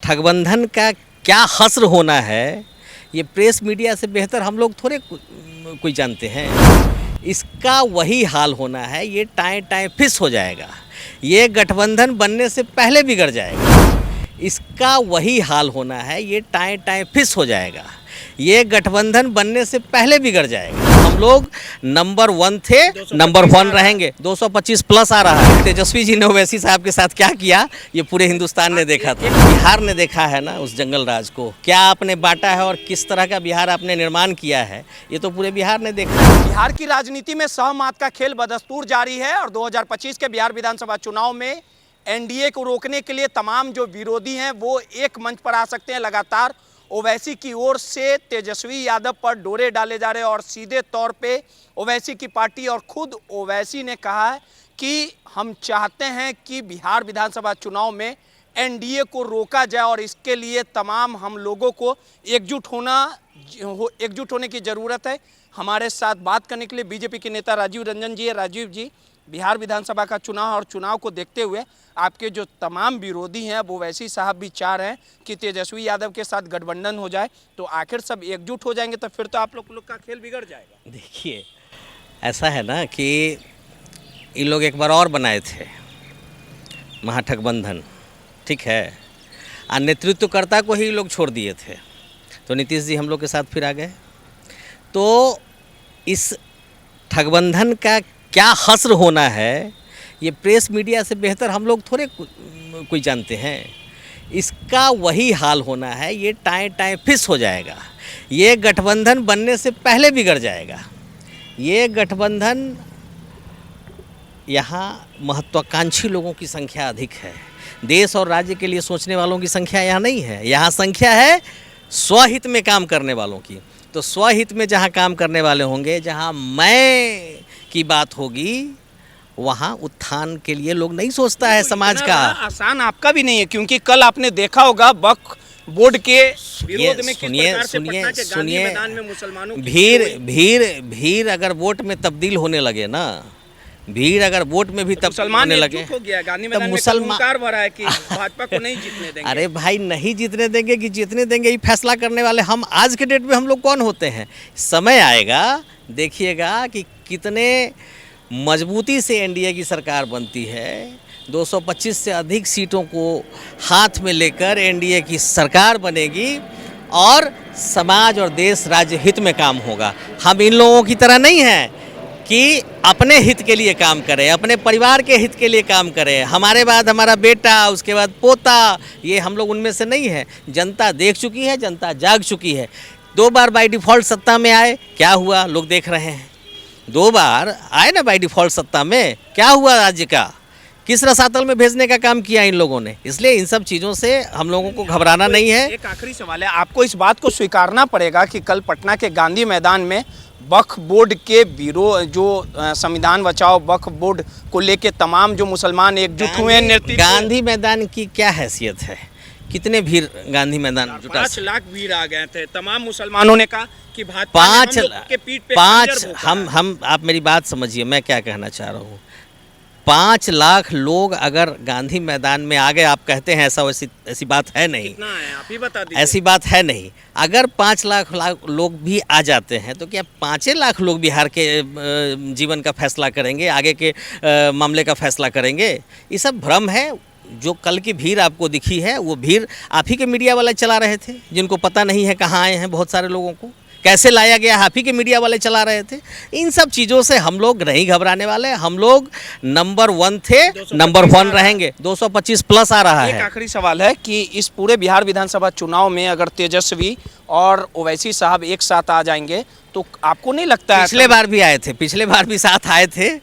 ठगबंधन का क्या हस्र होना है, ये प्रेस मीडिया से बेहतर हम लोग थोड़े कोई जानते हैं। इसका वही हाल होना है, ये टाएं टाएं फिस हो जाएगा, ये गठबंधन बनने से पहले बिगड़ जाएगा। इसका वही हाल होना है, ये टाएं टाएं फिस हो जाएगा, ये गठबंधन बनने से पहले बिगड़ जाएगा। हम लोग नंबर 1 थे, नंबर 1 रहेंगे। 225 प्लस आ रहा है। तेजस्वी जी ने ओवैसी साहब के साथ क्या किया, ये पूरे हिंदुस्तान ने देखा था। बिहार ने देखा है ना उस जंगल राज को, क्या आपने बांटा है और किस तरह का बिहार आपने निर्माण किया है, ये तो पूरे बिहार ने देखा है। बिहार की राजनीति में सहमत का खेल बदस्तूर जारी है और 2025 के बिहार विधानसभा चुनाव में एनडीए को रोकने के लिए तमाम जो विरोधी हैं वो एक मंच पर आ सकते हैं। लगातार ओवैसी की ओर से तेजस्वी यादव पर डोरे डाले जा रहे हैं और सीधे तौर पे ओवैसी की पार्टी और खुद ओवैसी ने कहा है कि हम चाहते हैं कि बिहार विधानसभा चुनाव में एनडीए को रोका जाए और इसके लिए तमाम हम लोगों को एकजुट होने की ज़रूरत है। हमारे साथ बात करने के लिए बीजेपी के नेता राजीव रंजन जी है। राजीव जी, बिहार विधानसभा का चुनाव और चुनाव को देखते हुए आपके जो तमाम विरोधी हैं वो ओवैसी साहब भी चाह रहे हैं कि तेजस्वी यादव के साथ गठबंधन हो जाए, तो आखिर सब एकजुट हो जाएंगे तो फिर तो आप लोग का खेल बिगड़ जाएगा। देखिए, ऐसा है ना कि इन लोग एक बार और बनाए थे महागठबंधन, ठीक है, और नेतृत्वकर्ता को ही लोग छोड़ दिए थे, तो नीतीश जी हम लोग के साथ फिर आ गए। तो इस ठगबंधन का क्या हस्र होना है, ये प्रेस मीडिया से बेहतर हम लोग थोड़े कोई जानते हैं। इसका वही हाल होना है, ये टाएं टाएं फिस हो जाएगा, ये गठबंधन बनने से पहले बिगड़ जाएगा। ये गठबंधन, यहाँ महत्वाकांक्षी लोगों की संख्या अधिक है, देश और राज्य के लिए सोचने वालों की संख्या यहाँ नहीं है। यहाँ संख्या है स्वहित में काम करने वालों की। तो स्वहित में जहाँ काम करने वाले होंगे, जहाँ मैं की बात होगी, वहाँ उत्थान के लिए लोग नहीं सोचता है समाज का। आसान आपका भी नहीं है, क्योंकि कल आपने देखा होगा वक्फ बोर्ड के विरोध में किस प्रकार से पटना के गांधी मैदान में मुसलमानों की भीड़ अगर वोट में तब्दील होने लगे ना, भीड़ अगर वोट में भी तब्दील होने लगे, हो गया गांधी मैदान में मुसलमान भरा है कि भाजपा को नहीं जीतने देंगे। अरे भाई, नहीं जीतने देंगे कि जीतने देंगे, ये फैसला करने वाले हम आज के डेट में हम लोग कौन होते हैं। समय आएगा, देखिएगा कि कितने मजबूती से एनडीए की सरकार बनती है। 225 से अधिक सीटों को हाथ में लेकर एनडीए की सरकार बनेगी और समाज और देश राज्य हित में काम होगा। हम इन लोगों की तरह नहीं हैं कि अपने हित के लिए काम करें, अपने परिवार के हित के लिए काम करें, हमारे बाद हमारा बेटा, उसके बाद पोता, ये हम लोग उनमें से नहीं है। जनता देख चुकी है, जनता जाग चुकी है। 2 बार बाय डिफ़ॉल्ट सत्ता में आए, क्या हुआ लोग देख रहे हैं। 2 बार आए ना बाय डिफ़ॉल्ट सत्ता में, क्या हुआ राज्य का, किस रसातल में भेजने का काम किया इन लोगों ने। इसलिए इन सब चीज़ों से हम लोगों को घबराना नहीं है। एक आखिरी सवाल है, आपको इस बात को स्वीकारना पड़ेगा कि कल पटना के गांधी मैदान में वक्फ बोर्ड के विरोध, जो संविधान बचाओ वक्फ बोर्ड को लेके तमाम जो मुसलमान एकजुट हुए हैं। गांधी मैदान की क्या हैसियत है, कितने भीड़ गांधी मैदान जुटा, 5 लाख भीड़ आ गए थे। तमाम मुसलमानों ने कहा कि भाजपा 5 हम आप मेरी बात समझिए, मैं क्या कहना चाह रहा हूँ। 5 लाख लोग अगर गांधी मैदान में आ गए, आप कहते हैं ऐसी बात है नहीं, कितना है आप ही बता दीजिए। ऐसी बात है नहीं। अगर 5 लाख लोग भी आ जाते हैं तो क्या 5 लाख लोग बिहार के जीवन का फैसला करेंगे, आगे के मामले का फैसला करेंगे? ये सब भ्रम है। जो कल की भीड़ आपको दिखी है, वो भीड़ आप ही के मीडिया वाले चला रहे थे, जिनको पता नहीं है कहाँ आए हैं बहुत सारे लोगों को, कैसे लाया गया, आप ही के मीडिया वाले चला रहे थे। इन सब चीज़ों से हम लोग नहीं घबराने वाले। हम लोग नंबर 1 थे, नंबर 1 रहेंगे। 225 प्लस आ रहा है। एक आखिरी सवाल है कि इस पूरे बिहार विधानसभा चुनाव में अगर तेजस्वी और ओवैसी साहब एक साथ आ जाएंगे तो आपको नहीं लगता है? पिछले बार भी आए थे, पिछले बार भी साथ आए थे,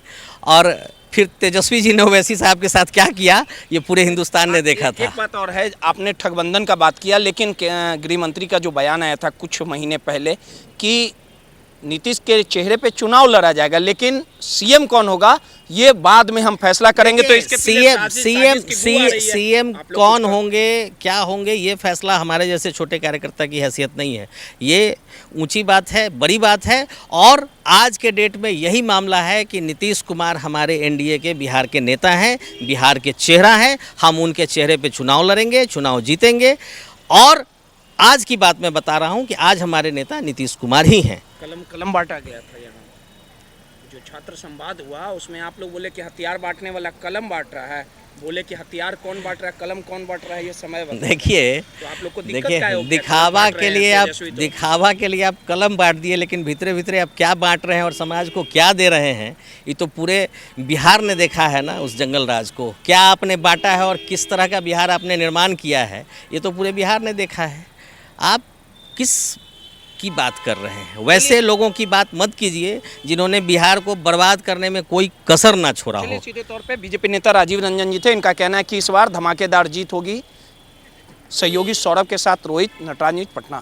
और फिर तेजस्वी जी ने ओवैसी साहब के साथ क्या किया, ये पूरे हिंदुस्तान ने देखा था। एक बात और है, आपने ठगबंधन का बात किया, लेकिन गृह मंत्री का जो बयान आया था कुछ महीने पहले कि नीतीश के चेहरे पे चुनाव लड़ा जाएगा, लेकिन सीएम कौन होगा ये बाद में हम फैसला करेंगे। तो इसके सीएम कौन होंगे, क्या होंगे, ये फैसला हमारे जैसे छोटे कार्यकर्ता की हैसियत नहीं है। ये ऊंची बात है, बड़ी बात है। और आज के डेट में यही मामला है कि नीतीश कुमार हमारे एनडीए के बिहार के नेता हैं, बिहार के चेहरा हैं। हम उनके चेहरे पे चुनाव लड़ेंगे, चुनाव जीतेंगे। और आज की बात मैं बता रहा हूं कि आज हमारे नेता नीतीश कुमार ही हैं। कलम बांटा गया था यहाँ, जो छात्र संवाद हुआ उसमें आप लोग बोले कि हथियार बांटने वाला कलम बांट रहा है, बोले कि हथियार कौन बांट रहा है, कलम कौन बांट रहा है, ये समय बताइए। देखिए, तो आप लोग को दिक्कत क्या है? दिखावा के लिए आप कलम बांट दिए, लेकिन भीतरे भीतरे आप क्या बांट रहे हैं और समाज को क्या दे रहे हैं, ये तो पूरे बिहार ने देखा है ना। उस जंगल राज को क्या आपने बांटा है और किस तरह का बिहार आपने निर्माण किया है, ये तो पूरे बिहार ने देखा है। आप किस की बात कर रहे हैं? वैसे लोगों की बात मत कीजिए जिन्होंने बिहार को बर्बाद करने में कोई कसर ना छोड़ा हो। सीधे तौर पे बीजेपी नेता राजीव रंजन जी थे, इनका कहना है कि इस बार धमाकेदार जीत होगी। सहयोगी सौरभ के साथ रोहित, नटराज न्यूज़, पटना।